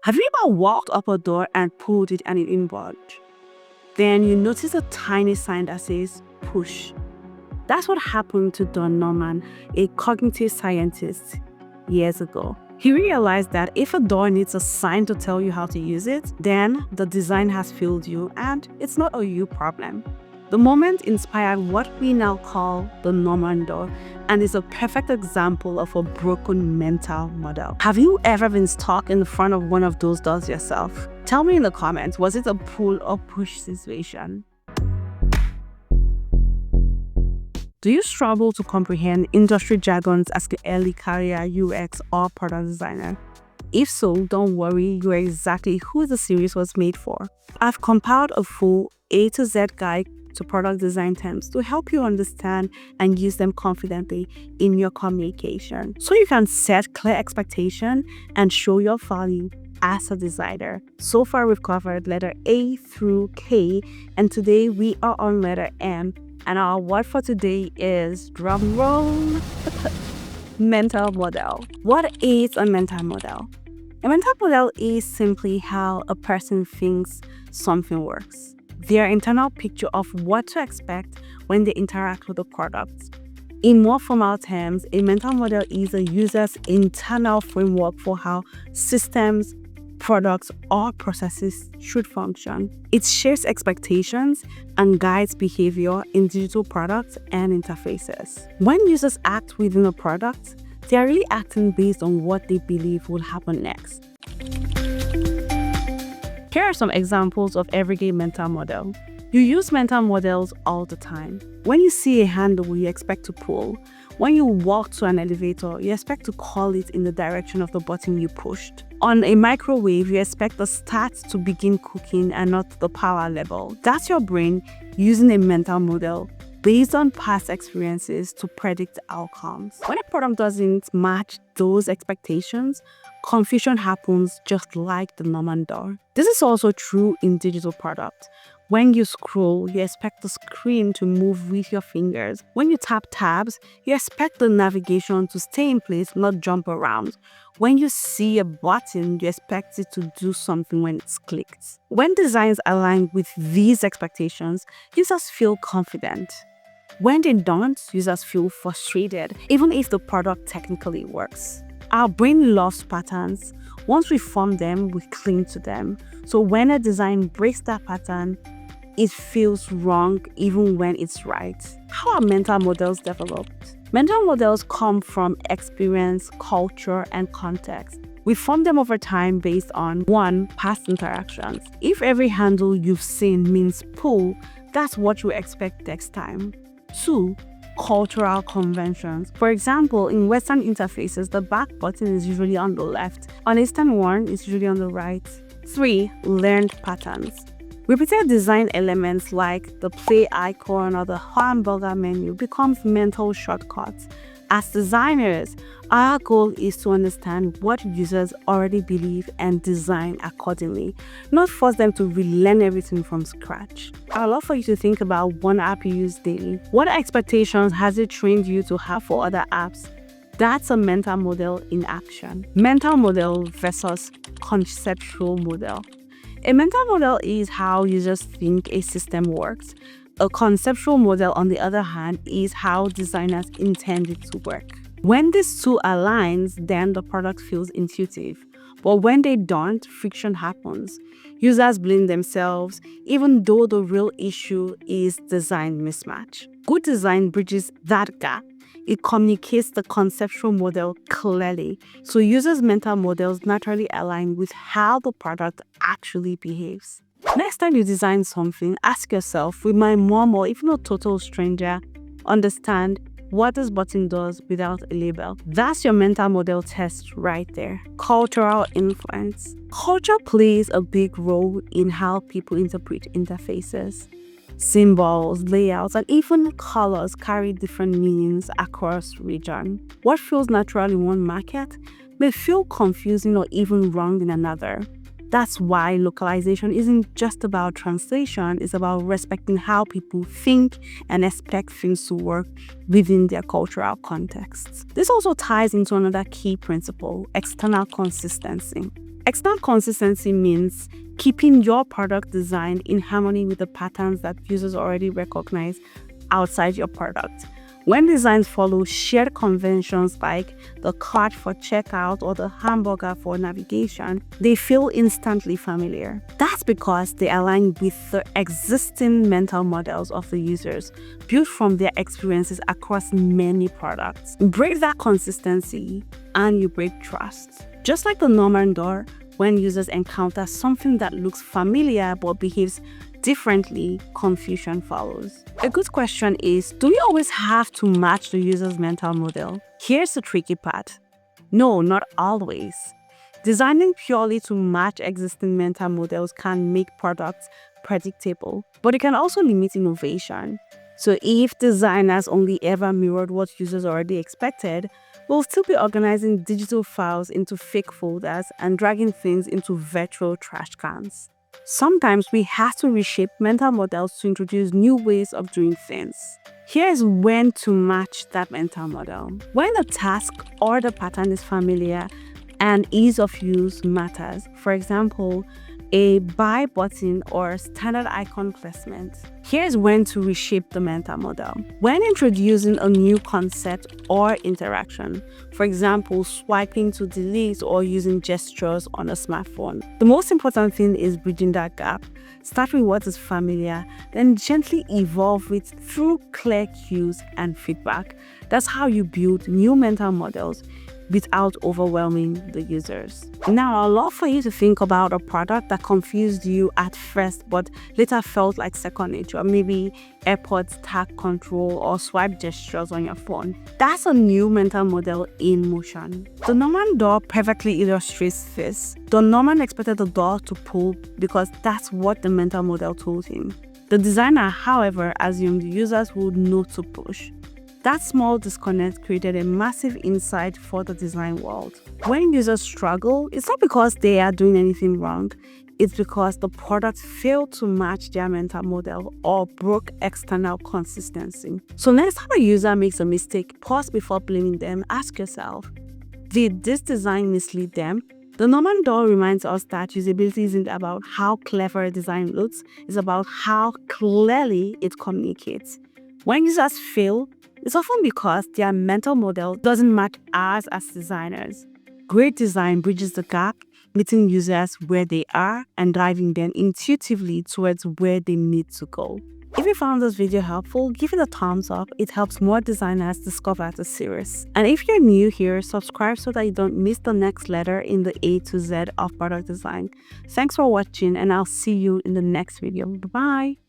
Have you ever walked up a door and pulled it and it didn't budge? Then you notice a tiny sign that says push. That's what happened to Don Norman, a cognitive scientist, years ago. He realized that if a door needs a sign to tell you how to use it, then the design has failed you and it's not a you problem. The moment inspired what we now call the Norman door and is a perfect example of a broken mental model. Have you ever been stuck in front of one of those doors yourself? Tell me in the comments, was it a pull or push situation? Do you struggle to comprehend industry jargons as an early career UX or product designer? If so, don't worry, you are exactly who the series was made for. I've compiled a full A to Z guide to product design terms to help you understand and use them confidently in your communication, so you can set clear expectation and show your value as a designer. So far, we've covered letter A through K, and today we are on letter M. And our word for today is, drum roll, mental model. What is a mental model? A mental model is simply how a person thinks something works. Their internal picture of what to expect when they interact with the product. In more formal terms, a mental model is a user's internal framework for how systems, products, or processes should function. It shapes expectations and guides behavior in digital products and interfaces. When users act within a product, they are really acting based on what they believe will happen next. Here are some examples of everyday mental model. You use mental models all the time. When you see a handle, you expect to pull. When you walk to an elevator, you expect to call it in the direction of the button you pushed. On a microwave, you expect the start to begin cooking and not the power level. That's your brain using a mental model based on past experiences to predict outcomes. When a product doesn't match those expectations, confusion happens just like the Norman door. This is also true in digital products. When you scroll, you expect the screen to move with your fingers. When you tap tabs, you expect the navigation to stay in place, not jump around. When you see a button, you expect it to do something when it's clicked. When designs align with these expectations, users feel confident. When they don't, users feel frustrated, even if the product technically works. Our brain loves patterns. Once we form them, we cling to them. So when a design breaks that pattern, it feels wrong even when it's right. How are mental models developed? Mental models come from experience, culture, and context. We form them over time based on 1. Past interactions. If every handle you've seen means pull, that's what you expect next time. 2. Cultural conventions. For example, in Western interfaces, the back button is usually on the left. On Eastern one, it's usually on the right. 3. Learned patterns. Repeated design elements like the play icon or the hamburger menu becomes mental shortcuts. As designers, our goal is to understand what users already believe and design accordingly, not force them to relearn everything from scratch. I'd love for you to think about one app you use daily. What expectations has it trained you to have for other apps? That's a mental model in action. Mental model versus conceptual model. A mental model is how users think a system works. A conceptual model, on the other hand, is how designers intend it to work. When these two aligns, then the product feels intuitive. But when they don't, friction happens. Users blame themselves, even though the real issue is design mismatch. Good design bridges that gap. It communicates the conceptual model clearly, so users' mental models naturally align with how the product actually behaves. Next time you design something, ask yourself, will my mom or even a total stranger understand what this button does without a label? That's your mental model test right there. Cultural influence. Culture plays a big role in how people interpret interfaces. Symbols, layouts, and even colors carry different meanings across regions. What feels natural in one market may feel confusing or even wrong in another. That's why localization isn't just about translation, it's about respecting how people think and expect things to work within their cultural contexts. This also ties into another key principle, external consistency. External consistency means keeping your product design in harmony with the patterns that users already recognize outside your product. When designs follow shared conventions like the cart for checkout or the hamburger for navigation, they feel instantly familiar. That's because they align with the existing mental models of the users, built from their experiences across many products. Break that consistency and you break trust. Just like the Norman door, when users encounter something that looks familiar but behaves differently, confusion follows. A good question is, do we always have to match the user's mental model? Here's the tricky part. No, not always. Designing purely to match existing mental models can make products predictable, but it can also limit innovation. So if designers only ever mirrored what users already expected, we'll still be organizing digital files into fake folders and dragging things into virtual trash cans. Sometimes we have to reshape mental models to introduce new ways of doing things. Here's when to match that mental model. When the task or the pattern is familiar and ease of use matters, for example, a buy button or standard icon placement. Here's when to reshape the mental model. When introducing a new concept or interaction, for example, swiping to delete or using gestures on a smartphone. The most important thing is bridging that gap. Start with what is familiar, then gently evolve it through clear cues and feedback. That's how you build new mental models without overwhelming the users. Now, I'd love for you to think about a product that confused you at first but later felt like second nature, maybe AirPods tag control or swipe gestures on your phone. That's a new mental model in motion. The Norman door perfectly illustrates this. The Norman expected the door to pull because that's what the mental model told him. The designer, however, assumed users would know to push. That small disconnect created a massive insight for the design world. When users struggle, it's not because they are doing anything wrong. It's because the product failed to match their mental model or broke external consistency. So next time a user makes a mistake, pause before blaming them. Ask yourself, did this design mislead them? The Norman door reminds us that usability isn't about how clever a design looks, it's about how clearly it communicates. When users fail, it's often because their mental model doesn't match ours as designers. Great design bridges the gap, meeting users where they are and driving them intuitively towards where they need to go. If you found this video helpful, give it a thumbs up. It helps more designers discover the series. And if you're new here, subscribe so that you don't miss the next letter in the A to Z of product design. Thanks for watching, and I'll see you in the next video. Bye-bye.